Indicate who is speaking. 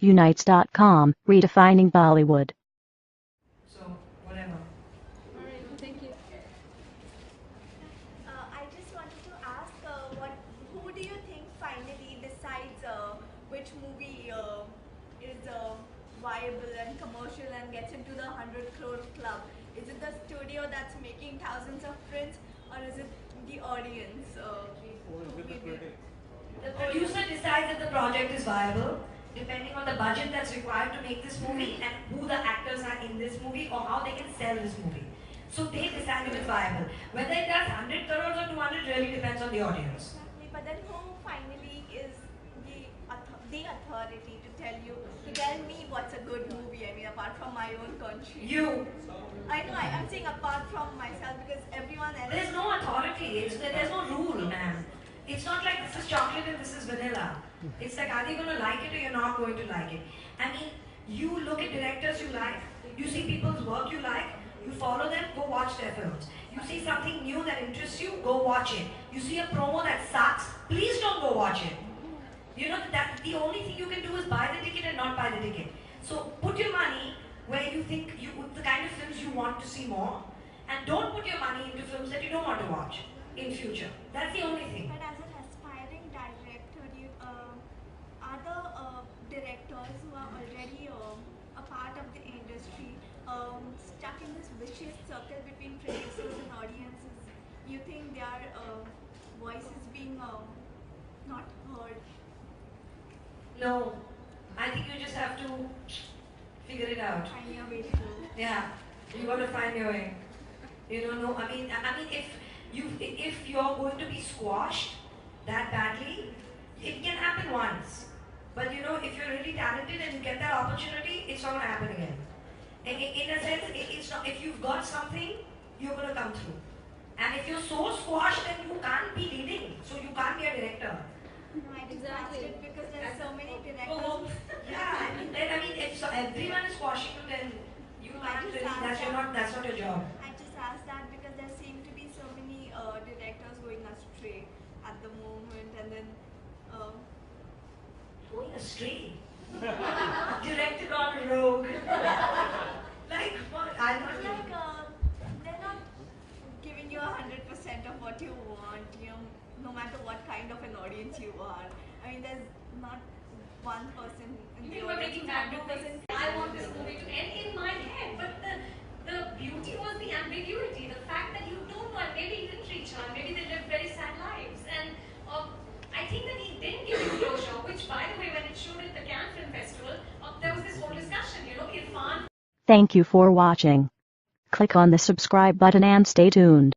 Speaker 1: Unites.com, redefining Bollywood.
Speaker 2: So, whatever.
Speaker 3: Alright, thank you.
Speaker 4: I just wanted to ask, who do you think finally decides which movie is viable and commercial and gets into the 100 crore club? Is it the studio that's making thousands of prints, or is it the audience?
Speaker 2: The producer decides if the project is viable, depending on the budget that's required to make this movie and who the actors are in this movie or how they can sell this movie. So they decide if it's viable. Whether it does 100 crores or 200 really depends on the audience.
Speaker 4: Exactly, but then who finally is the authority to tell me what's a good movie? I mean, apart from my own country.
Speaker 2: You.
Speaker 4: I know, I'm saying apart from myself, because everyone else.
Speaker 2: There's no authority. There's no rule, man. It's not like this is chocolate and this is vanilla. It's like, are they going to like it or you're not going to like it? I mean, you look at directors you like, you see people's work you like, you follow them, go watch their films. You see something new that interests you, go watch it. You see a promo that sucks, please don't go watch it. You know, that the only thing you can do is buy the ticket and not buy the ticket. So put your money where you think the kind of films you want to see more, and don't put your money into films that you don't want to watch in future. That's the only thing.
Speaker 4: But as an aspiring director, are the directors who are already a part of the industry stuck in this vicious circle between producers and audiences? You think their voice is being not heard?
Speaker 2: No, I think you just have to figure it out.
Speaker 4: Find your way through.
Speaker 2: Yeah, you got to find your way. You don't know. I mean, if you're going to be squashed that badly, it can happen once. But you know, if you're really talented and you get that opportunity, it's not going to happen again. In a sense, it's not. If you've got something, you're going to come through. And if you're so squashed, then you can't be leading. So you can't be a director.
Speaker 4: No, I just asked it because there's so many directors.
Speaker 2: Oh, yeah. If everyone is squashing you, then you can't really. That's not your job.
Speaker 4: I just asked that because there seem to be so many directors going astray at the moment, and then
Speaker 2: Going astray. Directed on rogue. Like what? I don't
Speaker 4: it's
Speaker 2: know.
Speaker 4: like they're not giving you 100% of what you want. No matter what kind of an audience you are. I mean, there's not one person in the
Speaker 5: You were
Speaker 4: audience
Speaker 5: making that
Speaker 4: 100%.
Speaker 5: I want this movie to end in my head, but the beauty was the ambiguity, the fact that you don't know, and maybe he didn't reach her, and maybe they lived very sad lives, and I think that he didn't give you closure, which by the way, when it showed at the Cannes Film Festival, there was this whole discussion, Irfan.
Speaker 1: Thank you for watching. Click on the subscribe button and stay tuned.